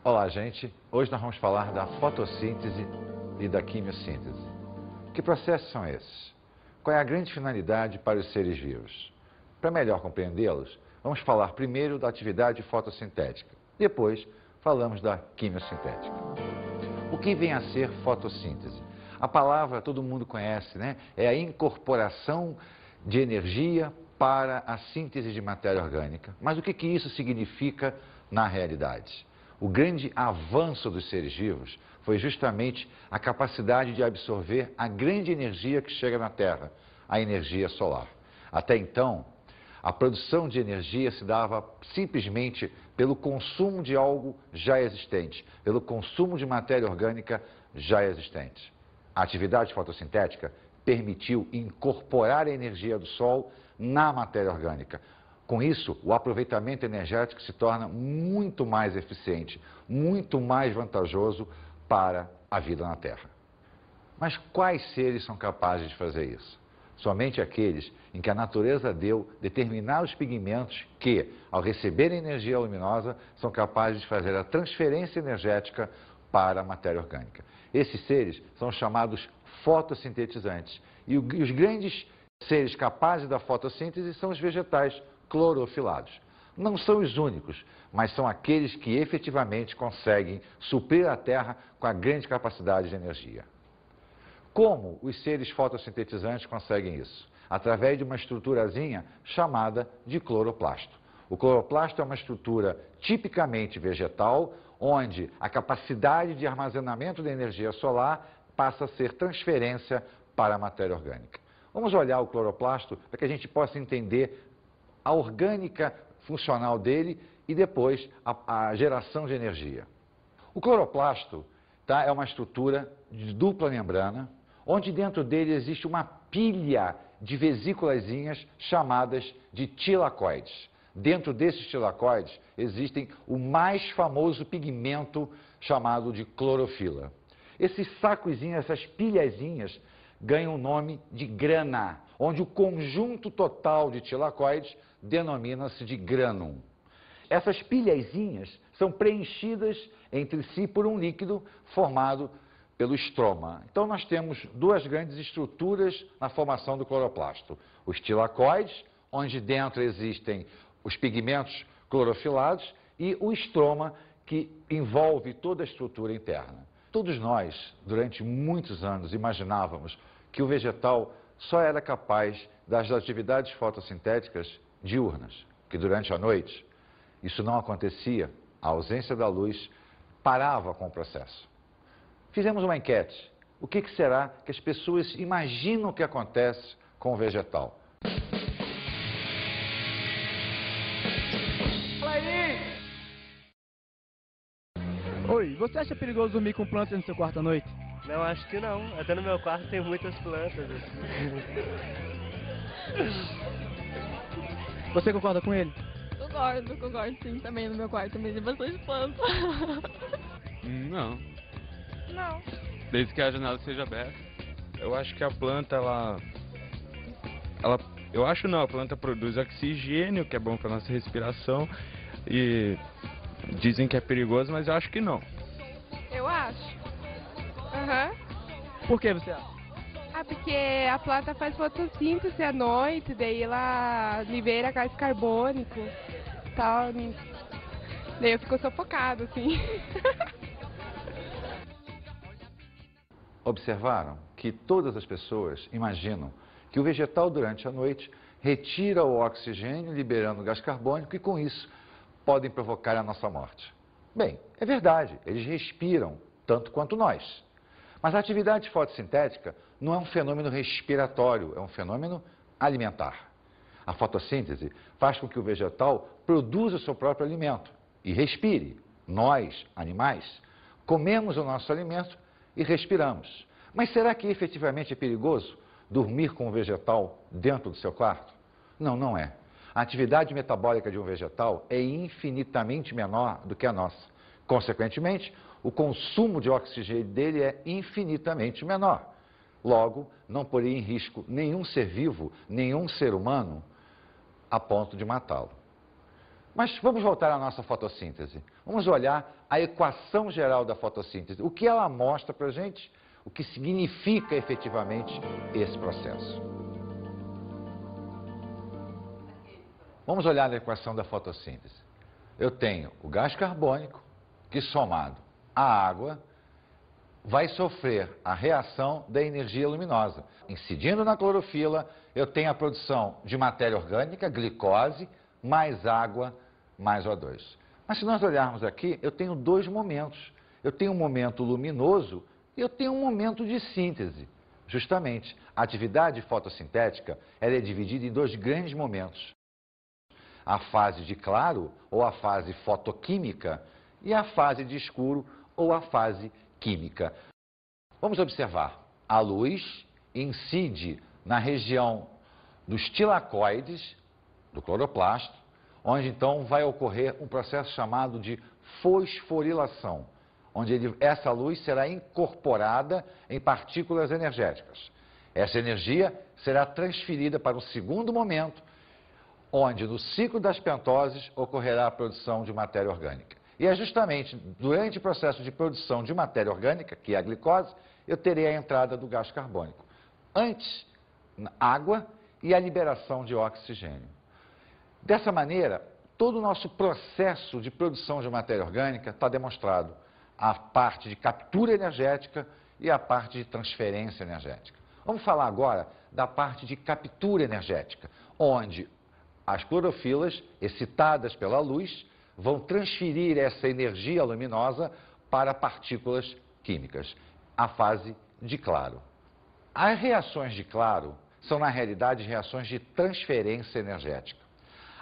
Olá, gente. Hoje nós vamos falar da fotossíntese e da quimiossíntese. Que processos são esses? Qual é a grande finalidade para os seres vivos? Para melhor compreendê-los, vamos falar primeiro da atividade fotossintética. Depois, falamos da quimiosintética. O que vem a ser fotossíntese? A palavra todo mundo conhece, né? É a incorporação de energia para a síntese de matéria orgânica. Mas o que isso significa na realidade? O grande avanço dos seres vivos foi justamente a capacidade de absorver a grande energia que chega na Terra, a energia solar. Até então, a produção de energia se dava simplesmente pelo consumo de algo já existente, pelo consumo de matéria orgânica já existente. A atividade fotossintética permitiu incorporar a energia do Sol na matéria orgânica. Com isso, o aproveitamento energético se torna muito mais eficiente, muito mais vantajoso para a vida na Terra. Mas quais seres são capazes de fazer isso? Somente aqueles em que a natureza deu determinados pigmentos que, ao receberem energia luminosa, são capazes de fazer a transferência energética para a matéria orgânica. Esses seres são chamados fotossintetizantes. E os grandes seres capazes da fotossíntese são os vegetais clorofilados. Não são os únicos, mas são aqueles que efetivamente conseguem suprir a Terra com a grande capacidade de energia. Como os seres fotossintetizantes conseguem isso? Através de uma estruturazinha chamada de cloroplasto. O cloroplasto é uma estrutura tipicamente vegetal, onde a capacidade de armazenamento da energia solar passa a ser transferência para a matéria orgânica. Vamos olhar o cloroplasto para que a gente possa entender a orgânica funcional dele e depois a geração de energia. O cloroplasto é uma estrutura de dupla membrana, onde dentro dele existe uma pilha de vesículazinhas chamadas de tilacoides. Dentro desses tilacoides existem o mais famoso pigmento chamado de clorofila. Esses sacozinhos, essas pilhazinhas, ganham o nome de grana, onde o conjunto total de tilacoides denomina-se de grânum. Essas pilhazinhas são preenchidas entre si por um líquido formado pelo estroma. Então nós temos duas grandes estruturas na formação do cloroplasto. Os tilacoides, onde dentro existem os pigmentos clorofilados, e o estroma, que envolve toda a estrutura interna. Todos nós, durante muitos anos, imaginávamos que o vegetal só era capaz das atividades fotossintéticas diurnas, que durante a noite isso não acontecia, a ausência da luz parava com o processo. Fizemos uma enquete. O que será que as pessoas imaginam que acontece com o vegetal? Fala aí! Oi, você acha perigoso dormir com plantas no seu quarto à noite? Não, acho que não. Até no meu quarto tem muitas plantas. Você concorda com ele? Concordo sim, também no meu quarto também tem bastante planta. Não, Não. desde que a janela seja aberta. Eu acho que a planta, a planta produz oxigênio, que é bom para nossa respiração, e dizem que é perigoso, mas eu acho que não. Eu acho. Aham. Por que você acha? Porque a planta faz fotossíntese à noite, daí ela libera gás carbônico e tal. Daí eu fico sufocado, assim. Observaram que todas as pessoas imaginam que o vegetal durante a noite retira o oxigênio, liberando o gás carbônico, e com isso podem provocar a nossa morte. Bem, é verdade, eles respiram tanto quanto nós. Mas a atividade fotossintética não é um fenômeno respiratório, é um fenômeno alimentar. A fotossíntese faz com que o vegetal produza o seu próprio alimento e respire. Nós, animais, comemos o nosso alimento e respiramos. Mas será que efetivamente é perigoso dormir com um vegetal dentro do seu quarto? Não, não é. A atividade metabólica de um vegetal é infinitamente menor do que a nossa. Consequentemente, o consumo de oxigênio dele é infinitamente menor. Logo, não poria em risco nenhum ser vivo, nenhum ser humano, a ponto de matá-lo. Mas vamos voltar à nossa fotossíntese. Vamos olhar a equação geral da fotossíntese. O que ela mostra para a gente, o que significa efetivamente esse processo. Vamos olhar a equação da fotossíntese. Eu tenho o gás carbônico, que somado à água, vai sofrer a reação da energia luminosa. Incidindo na clorofila, eu tenho a produção de matéria orgânica, glicose, mais água, mais O2. Mas se nós olharmos aqui, eu tenho dois momentos. Eu tenho um momento luminoso e eu tenho um momento de síntese. Justamente, a atividade fotossintética ela é dividida em dois grandes momentos. A fase de claro, ou a fase fotoquímica, e a fase de escuro, ou a fase química. Vamos observar. A luz incide na região dos tilacoides, do cloroplasto, onde então vai ocorrer um processo chamado de fosforilação, onde essa luz será incorporada em partículas energéticas. Essa energia será transferida para o segundo momento, onde no ciclo das pentoses ocorrerá a produção de matéria orgânica. E é justamente durante o processo de produção de matéria orgânica, que é a glicose, eu terei a entrada do gás carbônico. Antes, água e a liberação de oxigênio. Dessa maneira, todo o nosso processo de produção de matéria orgânica está demonstrado. A parte de captura energética e a parte de transferência energética. Vamos falar agora da parte de captura energética, onde as clorofilas, excitadas pela luz, vão transferir essa energia luminosa para partículas químicas, a fase de claro. As reações de claro são, na realidade, reações de transferência energética.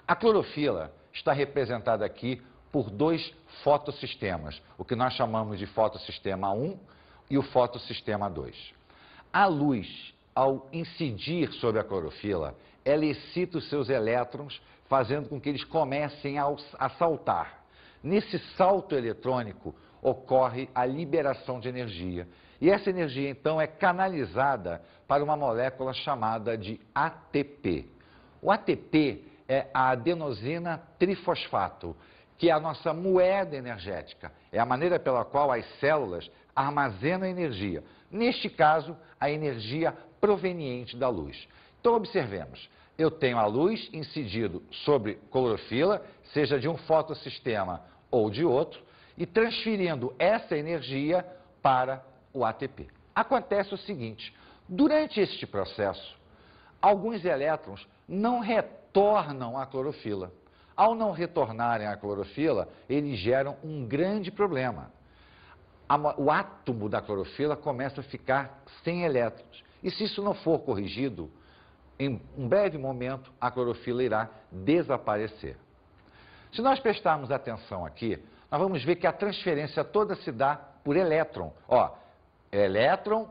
A clorofila está representada aqui por dois fotossistemas, o que nós chamamos de fotossistema 1 e o fotossistema 2. A luz, ao incidir sobre a clorofila, ela excita os seus elétrons, fazendo com que eles comecem a saltar. Nesse salto eletrônico ocorre a liberação de energia. E essa energia, então, é canalizada para uma molécula chamada de ATP. O ATP é a adenosina trifosfato, que é a nossa moeda energética. É a maneira pela qual as células armazenam energia. Neste caso, a energia proveniente da luz. Então, observemos. Eu tenho a luz incidindo sobre clorofila, seja de um fotossistema ou de outro, e transferindo essa energia para o ATP. Acontece o seguinte, durante este processo, alguns elétrons não retornam à clorofila. Ao não retornarem à clorofila, eles geram um grande problema. O átomo da clorofila começa a ficar sem elétrons. E se isso não for corrigido, em um breve momento, a clorofila irá desaparecer. Se nós prestarmos atenção aqui, nós vamos ver que a transferência toda se dá por elétron. Ó, elétron,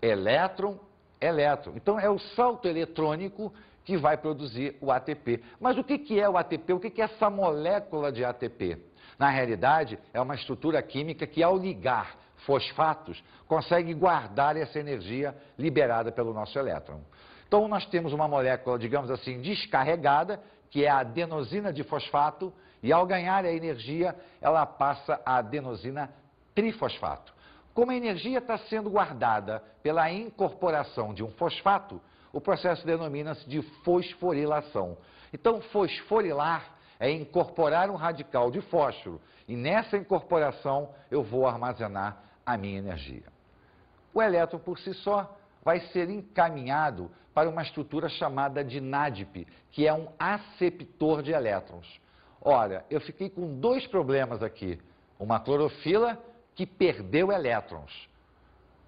elétron, elétron. Então, é o salto eletrônico que vai produzir o ATP. Mas o que é o ATP? O que é essa molécula de ATP? Na realidade, é uma estrutura química que, ao ligar fosfatos, consegue guardar essa energia liberada pelo nosso elétron. Então, nós temos uma molécula, digamos assim, descarregada, que é a adenosina de fosfato, e ao ganhar a energia, ela passa a adenosina trifosfato. Como a energia está sendo guardada pela incorporação de um fosfato, o processo denomina-se de fosforilação. Então, fosforilar é incorporar um radical de fósforo, e nessa incorporação eu vou armazenar a minha energia. O elétron, por si só, vai ser encaminhado para uma estrutura chamada de NADP, que é um aceptor de elétrons. Ora, eu fiquei com dois problemas aqui. Uma clorofila que perdeu elétrons,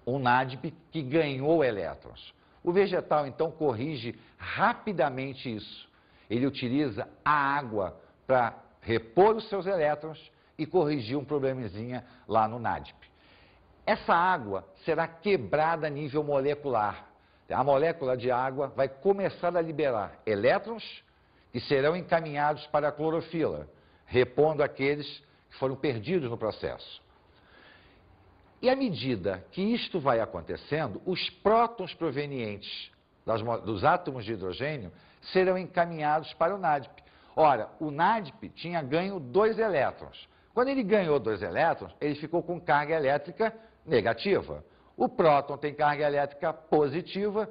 um NADP que ganhou elétrons. O vegetal, então, corrige rapidamente isso. Ele utiliza a água para repor os seus elétrons e corrigir um probleminha lá no NADP. Essa água será quebrada a nível molecular. A molécula de água vai começar a liberar elétrons que serão encaminhados para a clorofila, repondo aqueles que foram perdidos no processo. E à medida que isto vai acontecendo, os prótons provenientes dos átomos de hidrogênio serão encaminhados para o NADP. Ora, o NADP tinha ganho 2 elétrons. Quando ele ganhou 2 elétrons, ele ficou com carga elétrica negativa. O próton tem carga elétrica positiva,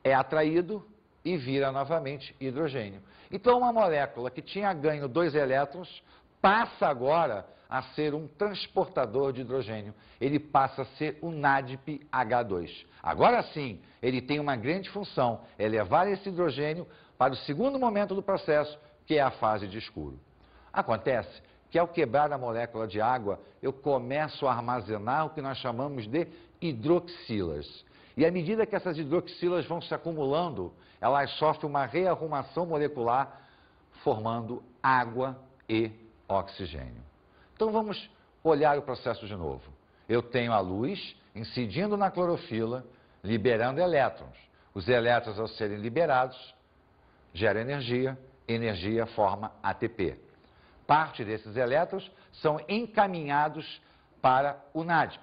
é atraído e vira novamente hidrogênio. Então, uma molécula que tinha ganho 2 elétrons passa agora a ser um transportador de hidrogênio. Ele passa a ser o NADPH2. Agora sim, ele tem uma grande função, é levar esse hidrogênio para o segundo momento do processo, que é a fase de escuro. Acontece que ao quebrar a molécula de água, eu começo a armazenar o que nós chamamos de hidroxilas. E à medida que essas hidroxilas vão se acumulando, elas sofrem uma rearrumação molecular, formando água e oxigênio. Então vamos olhar o processo de novo. Eu tenho a luz incidindo na clorofila, liberando elétrons. Os elétrons, ao serem liberados, geram energia, energia forma ATP. Parte desses elétrons são encaminhados para o NADP.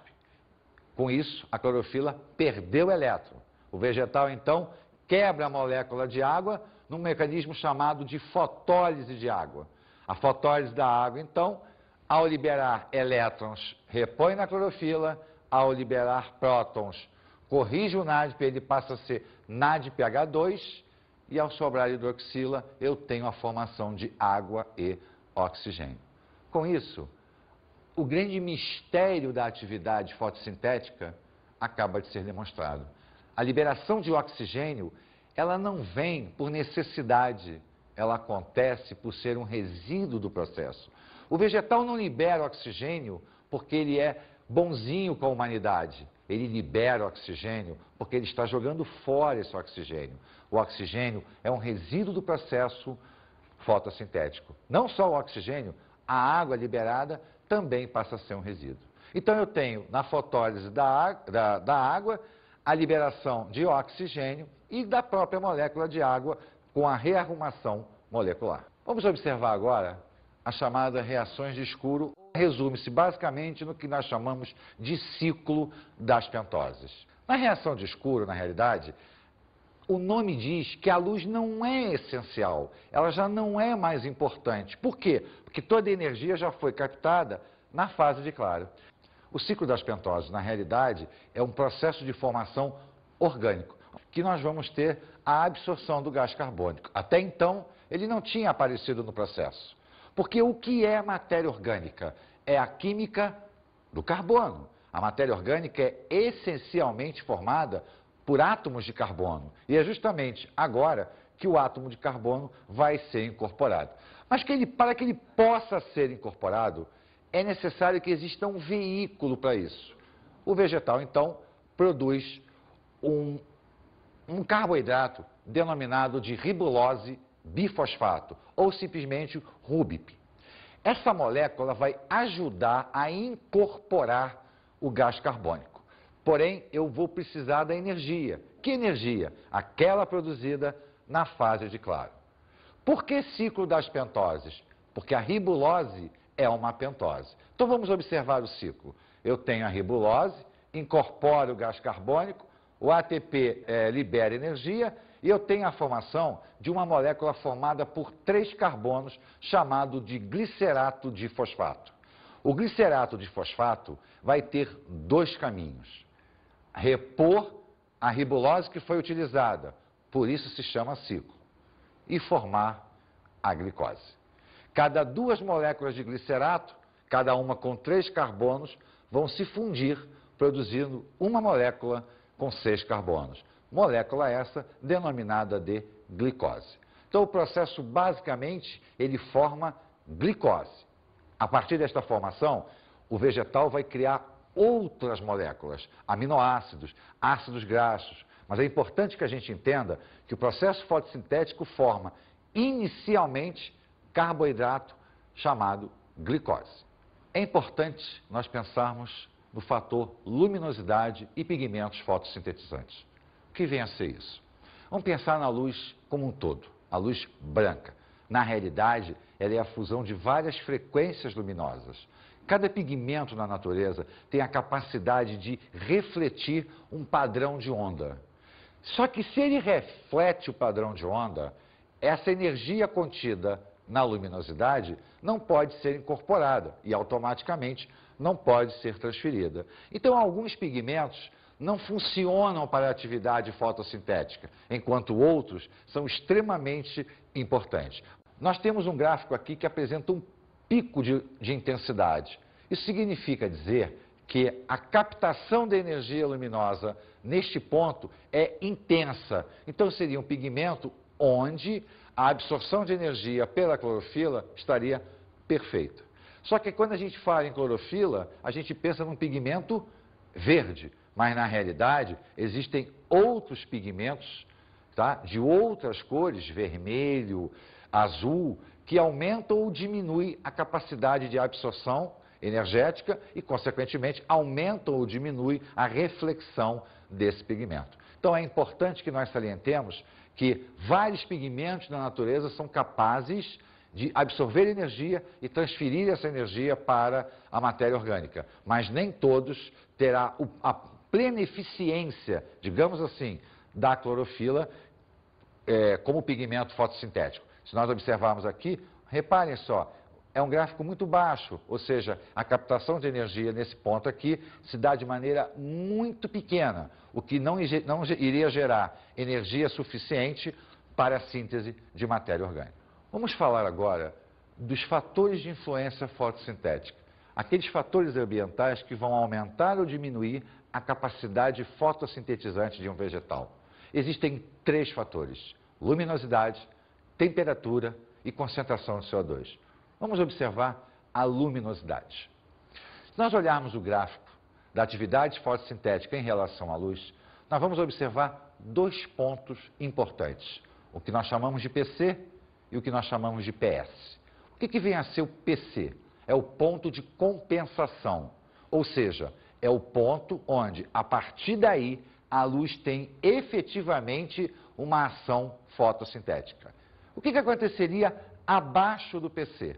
Com isso, a clorofila perdeu elétron. O vegetal, então, quebra a molécula de água num mecanismo chamado de fotólise de água. A fotólise da água, então, ao liberar elétrons, repõe na clorofila, ao liberar prótons, corrige o NADP, ele passa a ser NADPH2, e ao sobrar hidroxila, eu tenho a formação de água e oxigênio. Com isso, o grande mistério da atividade fotossintética acaba de ser demonstrado. A liberação de oxigênio, ela não vem por necessidade, ela acontece por ser um resíduo do processo. O vegetal não libera oxigênio porque ele é bonzinho com a humanidade. Ele libera oxigênio porque ele está jogando fora esse oxigênio. O oxigênio é um resíduo do processo fotossintético. Não só o oxigênio, a água liberada também passa a ser um resíduo. Então eu tenho na fotólise da água a liberação de oxigênio e da própria molécula de água com a rearrumação molecular. Vamos observar agora as chamadas reações de escuro. Resume-se basicamente no que nós chamamos de ciclo das pentoses. Na reação de escuro, na realidade, o nome diz que a luz não é essencial, ela já não é mais importante. Por quê? Porque toda a energia já foi captada na fase de claro. O ciclo das pentoses, na realidade, é um processo de formação orgânico, que nós vamos ter a absorção do gás carbônico. Até então, ele não tinha aparecido no processo. Porque o que é matéria orgânica? É a química do carbono. A matéria orgânica é essencialmente formada por átomos de carbono. E é justamente agora que o átomo de carbono vai ser incorporado. Mas para que ele possa ser incorporado, é necessário que exista um veículo para isso. O vegetal, então, produz um carboidrato denominado de ribulose bifosfato, ou simplesmente RUBIP. Essa molécula vai ajudar a incorporar o gás carbônico. Porém, eu vou precisar da energia. Que energia? Aquela produzida na fase de claro. Por que ciclo das pentoses? Porque a ribulose é uma pentose. Então vamos observar o ciclo. Eu tenho a ribulose, incorporo o gás carbônico, o ATP libera energia e eu tenho a formação de uma molécula formada por 3 carbonos, chamado de glicerato de fosfato. O glicerato de fosfato vai ter 2 caminhos. Repor a ribulose que foi utilizada, por isso se chama ciclo, e formar a glicose. Cada 2 moléculas de glicerato, cada uma com 3 carbonos, vão se fundir, produzindo uma molécula com 6 carbonos. Molécula essa denominada de glicose. Então o processo basicamente ele forma glicose. A partir desta formação, o vegetal vai criar outras moléculas, aminoácidos, ácidos graxos. Mas é importante que a gente entenda que o processo fotossintético forma inicialmente carboidrato chamado glicose. É importante nós pensarmos no fator luminosidade e pigmentos fotossintetizantes. O que vem a ser isso? Vamos pensar na luz como um todo, a luz branca. Na realidade, ela é a fusão de várias frequências luminosas. Cada pigmento na natureza tem a capacidade de refletir um padrão de onda. Só que se ele reflete o padrão de onda, essa energia contida na luminosidade não pode ser incorporada e automaticamente não pode ser transferida. Então, alguns pigmentos não funcionam para a atividade fotossintética, enquanto outros são extremamente importantes. Nós temos um gráfico aqui que apresenta um pico de intensidade. Isso significa dizer que a captação da energia luminosa neste ponto é intensa. Então, seria um pigmento onde a absorção de energia pela clorofila estaria perfeita. Só que quando a gente fala em clorofila, a gente pensa num pigmento verde, mas na realidade existem outros pigmentos, tá, de outras cores, vermelho, azul, que aumentam ou diminuem a capacidade de absorção energética e, consequentemente, aumentam ou diminuem a reflexão desse pigmento. Então, é importante que nós salientemos que vários pigmentos na natureza são capazes de absorver energia e transferir essa energia para a matéria orgânica, mas nem todos terá a plena eficiência, digamos assim, da clorofila como pigmento fotossintético. Se nós observarmos aqui, reparem só, é um gráfico muito baixo, ou seja, a captação de energia nesse ponto aqui se dá de maneira muito pequena, o que não iria gerar energia suficiente para a síntese de matéria orgânica. Vamos falar agora dos fatores de influência fotossintética, aqueles fatores ambientais que vão aumentar ou diminuir a capacidade fotossintetizante de um vegetal. Existem 3 fatores: luminosidade, temperatura e concentração de CO2. Vamos observar a luminosidade. Se nós olharmos o gráfico da atividade fotossintética em relação à luz, nós vamos observar 2 pontos importantes, o que nós chamamos de PC e o que nós chamamos de PS. O que vem a ser o PC? É o ponto de compensação, ou seja, é o ponto onde, a partir daí, a luz tem efetivamente uma ação fotossintética. O que aconteceria abaixo do PC?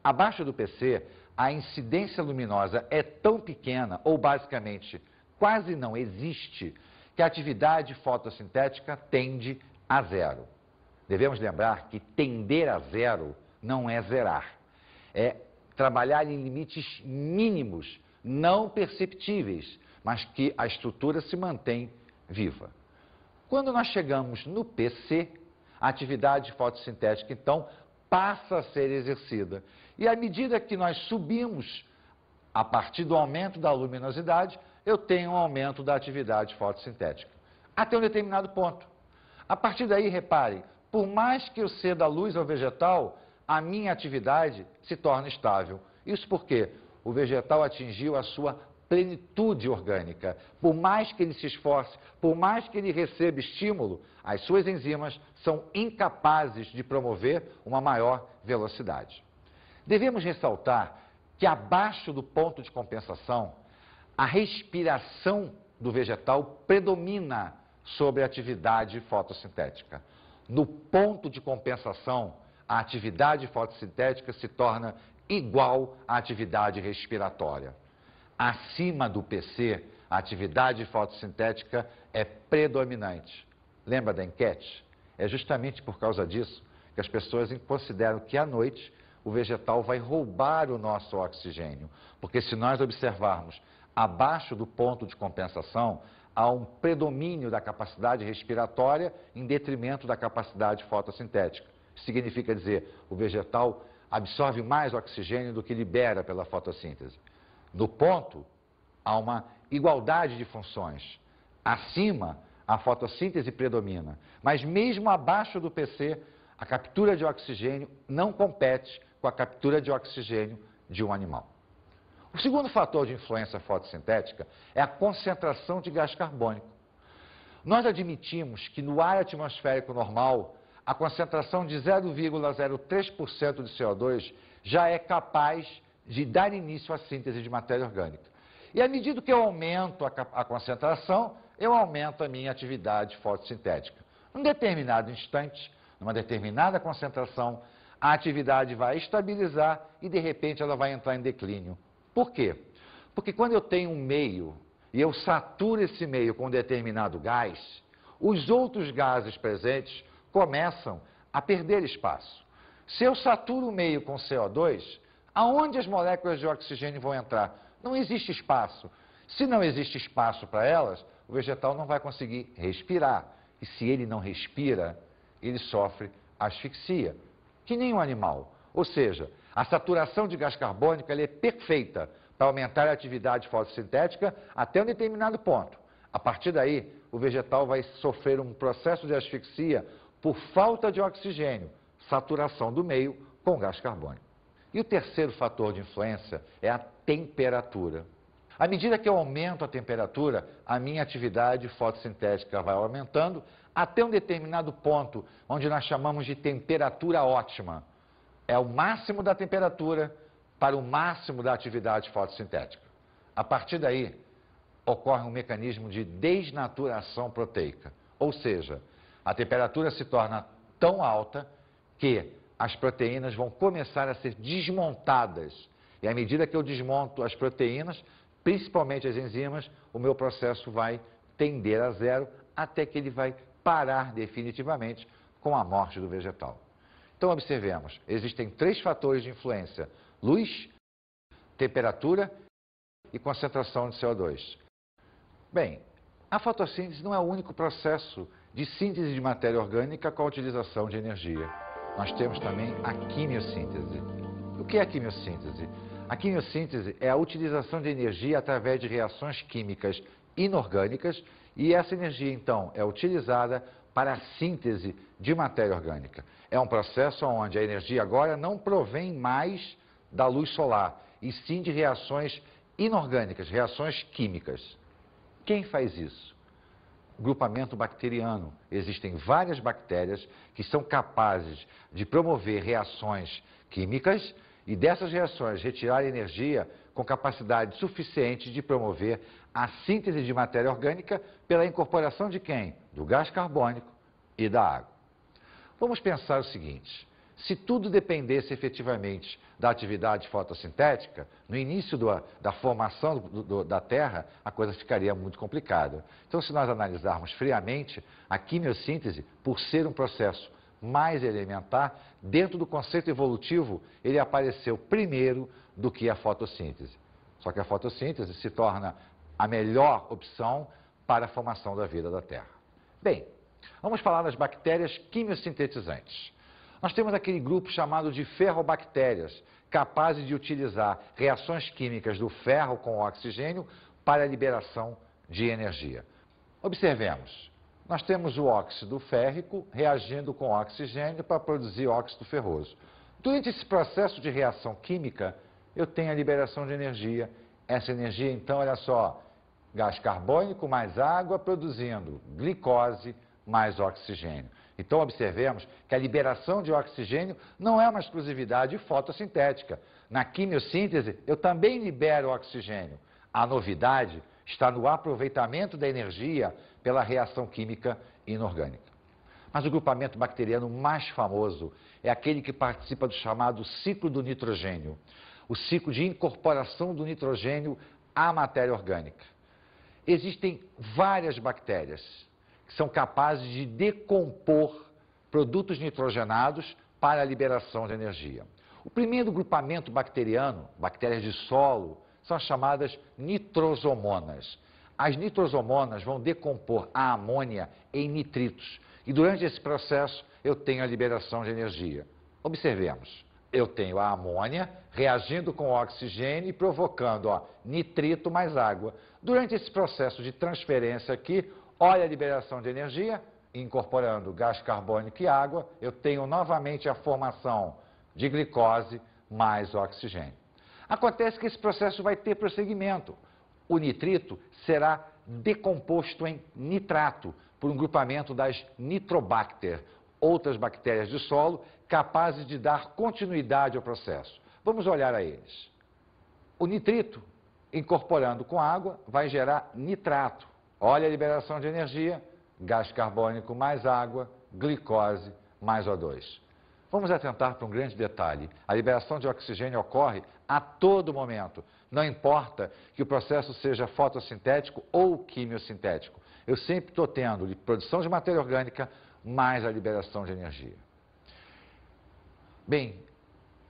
Abaixo do PC, a incidência luminosa é tão pequena, ou basicamente quase não existe, que a atividade fotossintética tende a zero. Devemos lembrar que tender a zero não é zerar, é trabalhar em limites mínimos, não perceptíveis, mas que a estrutura se mantém viva. Quando nós chegamos no PC, a atividade fotossintética, então, passa a ser exercida. E à medida que nós subimos, a partir do aumento da luminosidade, eu tenho um aumento da atividade fotossintética, até um determinado ponto. A partir daí, reparem, por mais que eu ceda a luz ao vegetal, a minha atividade se torna estável. Isso porque o vegetal atingiu a sua plenitude orgânica. Por mais que ele se esforce, por mais que ele receba estímulo, as suas enzimas são incapazes de promover uma maior velocidade. Devemos ressaltar que abaixo do ponto de compensação, a respiração do vegetal predomina sobre a atividade fotossintética. No ponto de compensação, a atividade fotossintética se torna igual à atividade respiratória. Acima do PC, a atividade fotossintética é predominante. Lembra da enquete? É justamente por causa disso que as pessoas consideram que à noite o vegetal vai roubar o nosso oxigênio. Porque se nós observarmos abaixo do ponto de compensação, há um predomínio da capacidade respiratória em detrimento da capacidade fotossintética. Significa dizer, o vegetal absorve mais oxigênio do que libera pela fotossíntese. No ponto, há uma igualdade de funções. Acima, a fotossíntese predomina. Mas mesmo abaixo do PC, a captura de oxigênio não compete com a captura de oxigênio de um animal. O segundo fator de influência fotossintética é a concentração de gás carbônico. Nós admitimos que no ar atmosférico normal, a concentração de 0,03% de CO2 já é capaz de dar início à síntese de matéria orgânica. E à medida que eu aumento a concentração, eu aumento a minha atividade fotossintética. Num determinado instante, numa determinada concentração, a atividade vai estabilizar e, de repente, ela vai entrar em declínio. Por quê? Porque quando eu tenho um meio e eu saturo esse meio com um determinado gás, os outros gases presentes começam a perder espaço. Se eu saturo o meio com CO2, aonde as moléculas de oxigênio vão entrar? Não existe espaço. Se não existe espaço para elas, o vegetal não vai conseguir respirar. E se ele não respira, ele sofre asfixia, que nem um animal. Ou seja, a saturação de gás carbônico ela é perfeita para aumentar a atividade fotossintética até um determinado ponto. A partir daí, o vegetal vai sofrer um processo de asfixia por falta de oxigênio, saturação do meio com gás carbônico. E o terceiro fator de influência é a temperatura. À medida que eu aumento a temperatura, a minha atividade fotossintética vai aumentando até um determinado ponto, onde nós chamamos de temperatura ótima. É o máximo da temperatura para o máximo da atividade fotossintética. A partir daí, ocorre um mecanismo de desnaturação proteica. Ou seja, a temperatura se torna tão alta que as proteínas vão começar a ser desmontadas. E à medida que eu desmonto as proteínas, principalmente as enzimas, o meu processo vai tender a zero até que ele vai parar definitivamente com a morte do vegetal. Então, observemos, existem 3 fatores de influência: luz, temperatura e concentração de CO2. Bem, a fotossíntese não é o único processo de síntese de matéria orgânica com a utilização de energia. Nós temos também a quimiossíntese. O que é a quimiossíntese? A quimiossíntese é a utilização de energia através de reações químicas inorgânicas e essa energia, então, é utilizada para a síntese de matéria orgânica. É um processo onde a energia agora não provém mais da luz solar, e sim de reações inorgânicas, reações químicas. Quem faz isso? Grupamento bacteriano. Existem várias bactérias que são capazes de promover reações químicas e dessas reações retirar energia com capacidade suficiente de promover a síntese de matéria orgânica pela incorporação de quem? Do gás carbônico e da água. Vamos pensar o seguinte: se tudo dependesse efetivamente da atividade fotossintética, no início da formação da Terra, a coisa ficaria muito complicada. Então, se nós analisarmos friamente, a quimiossíntese, por ser um processo mais elementar, dentro do conceito evolutivo, ele apareceu primeiro do que a fotossíntese. Só que a fotossíntese se torna a melhor opção para a formação da vida da Terra. Bem, vamos falar das bactérias quimiosintetizantes. Nós temos aquele grupo chamado de ferrobactérias, capazes de utilizar reações químicas do ferro com o oxigênio para a liberação de energia. Observemos, nós temos o óxido férrico reagindo com oxigênio para produzir óxido ferroso. Durante esse processo de reação química, eu tenho a liberação de energia. Essa energia, então, olha só, gás carbônico mais água produzindo glicose mais oxigênio. Então, observemos que a liberação de oxigênio não é uma exclusividade fotossintética. Na quimiossíntese, eu também libero oxigênio. A novidade está no aproveitamento da energia pela reação química inorgânica. Mas o grupamento bacteriano mais famoso é aquele que participa do chamado ciclo do nitrogênio, o ciclo de incorporação do nitrogênio à matéria orgânica. Existem várias bactérias que são capazes de decompor produtos nitrogenados para a liberação de energia. O primeiro grupamento bacteriano, bactérias de solo, são as chamadas nitrosomonas. As nitrosomonas vão decompor a amônia em nitritos e durante esse processo eu tenho a liberação de energia. Observemos, eu tenho a amônia reagindo com o oxigênio e provocando nitrito mais água. Durante esse processo de transferência aqui, olha a liberação de energia, incorporando gás carbônico e água, eu tenho novamente a formação de glicose mais oxigênio. Acontece que esse processo vai ter prosseguimento. O nitrito será decomposto em nitrato por um grupamento das Nitrobacter, outras bactérias de solo capazes de dar continuidade ao processo. Vamos olhar a eles. O nitrito, incorporando com água, vai gerar nitrato. Olha a liberação de energia, gás carbônico mais água, glicose mais O2. Vamos atentar para um grande detalhe. A liberação de oxigênio ocorre a todo momento. Não importa que o processo seja fotossintético ou quimiosintético. Eu sempre estou tendo produção de matéria orgânica mais a liberação de energia. Bem,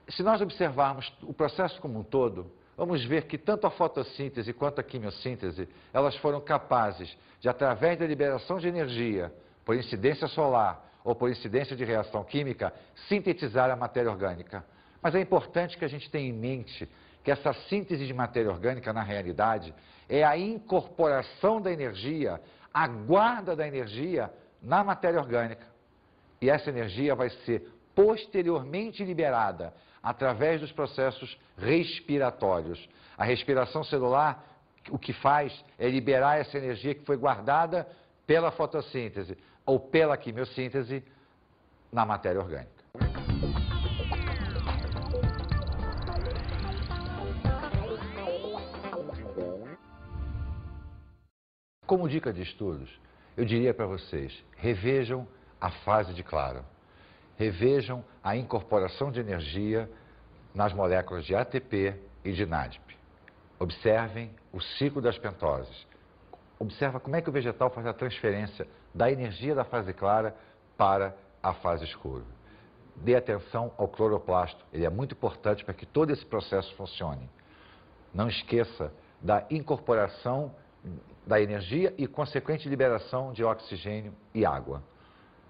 se nós observarmos o processo como um todo, vamos ver que tanto a fotossíntese quanto a quimiossíntese, elas foram capazes de, através da liberação de energia, por incidência solar ou por incidência de reação química, sintetizar a matéria orgânica. Mas é importante que a gente tenha em mente que essa síntese de matéria orgânica, na realidade, é a incorporação da energia, a guarda da energia na matéria orgânica. E essa energia vai ser posteriormente liberada através dos processos respiratórios. A respiração celular, o que faz é liberar essa energia que foi guardada pela fotossíntese ou pela quimiossíntese na matéria orgânica. Como dica de estudos, eu diria para vocês, revejam a fase de claro. Revejam a incorporação de energia nas moléculas de ATP e de NADP. Observem o ciclo das pentoses. Observa como é que o vegetal faz a transferência da energia da fase clara para a fase escura. Dê atenção ao cloroplasto, ele é muito importante para que todo esse processo funcione. Não esqueça da incorporação da energia e consequente liberação de oxigênio e água.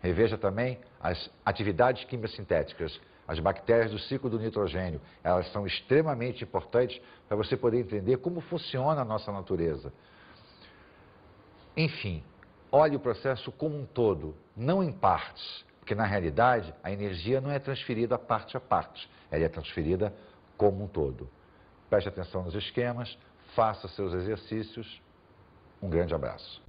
Reveja também as atividades quimiosintéticas. As bactérias do ciclo do nitrogênio, elas são extremamente importantes para você poder entender como funciona a nossa natureza. Enfim, olhe o processo como um todo, não em partes, porque na realidade a energia não é transferida parte a parte, ela é transferida como um todo. Preste atenção nos esquemas, faça seus exercícios. Um grande abraço.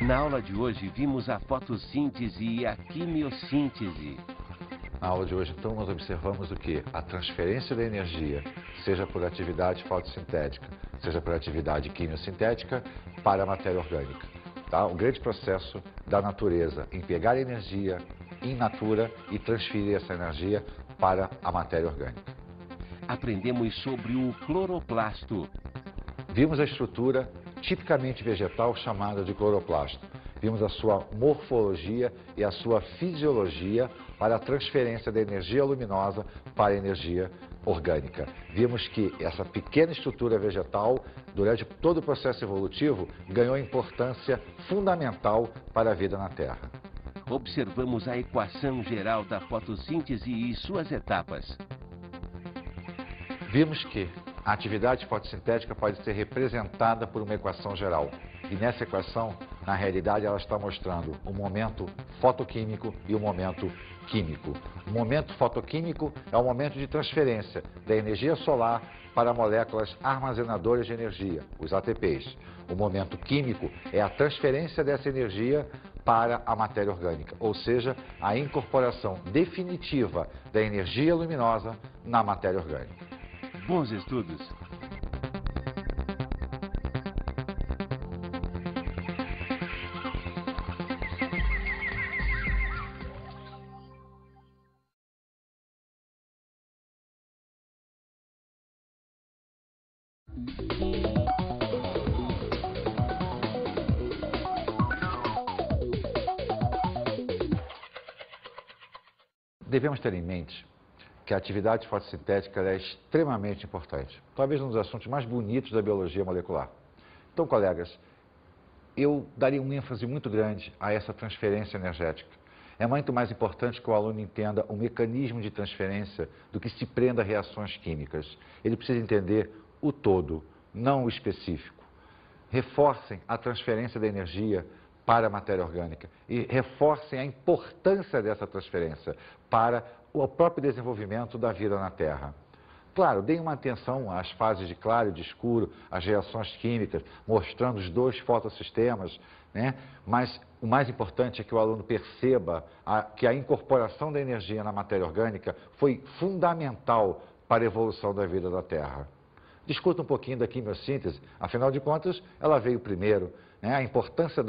Na aula de hoje, vimos a fotossíntese e a quimiossíntese. Na aula de hoje, então, nós observamos o quê? A transferência da energia, seja por atividade fotossintética, seja por atividade quimiosintética, para a matéria orgânica. Tá? O grande processo da natureza em pegar energia in natura e transferir essa energia para a matéria orgânica. Aprendemos sobre o cloroplasto. Vimos a estrutura tipicamente vegetal chamada de cloroplasto. Vimos a sua morfologia e a sua fisiologia para a transferência da energia luminosa para a energia orgânica. Vimos que essa pequena estrutura vegetal, durante todo o processo evolutivo, ganhou importância fundamental para a vida na Terra. Observamos a equação geral da fotossíntese e suas etapas. Vimos que a atividade fotossintética pode ser representada por uma equação geral. E nessa equação, na realidade, ela está mostrando o momento fotoquímico e o momento químico. O momento fotoquímico é o momento de transferência da energia solar para moléculas armazenadoras de energia, os ATPs. O momento químico é a transferência dessa energia para a matéria orgânica, ou seja, a incorporação definitiva da energia luminosa na matéria orgânica. Bons estudos! Devemos ter em mente que a atividade fotossintética é extremamente importante. Talvez um dos assuntos mais bonitos da biologia molecular. Então, colegas, eu daria um ênfase muito grande a essa transferência energética. É muito mais importante que o aluno entenda o mecanismo de transferência do que se prenda a reações químicas. Ele precisa entender o todo, não o específico. Reforcem a transferência da energia para a matéria orgânica e reforcem a importância dessa transferência para o próprio desenvolvimento da vida na Terra. Claro, deem uma atenção às fases de claro e de escuro, às reações químicas, mostrando os dois fotossistemas, né? Mas o mais importante é que o aluno perceba que a incorporação da energia na matéria orgânica foi fundamental para a evolução da vida da Terra. Discuta um pouquinho da quimiossíntese, afinal de contas, ela veio primeiro, né? A importância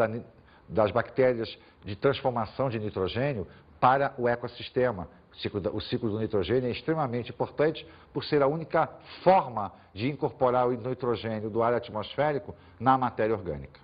das bactérias de transformação de nitrogênio para o ecossistema. O ciclo do nitrogênio é extremamente importante por ser a única forma de incorporar o nitrogênio do ar atmosférico na matéria orgânica.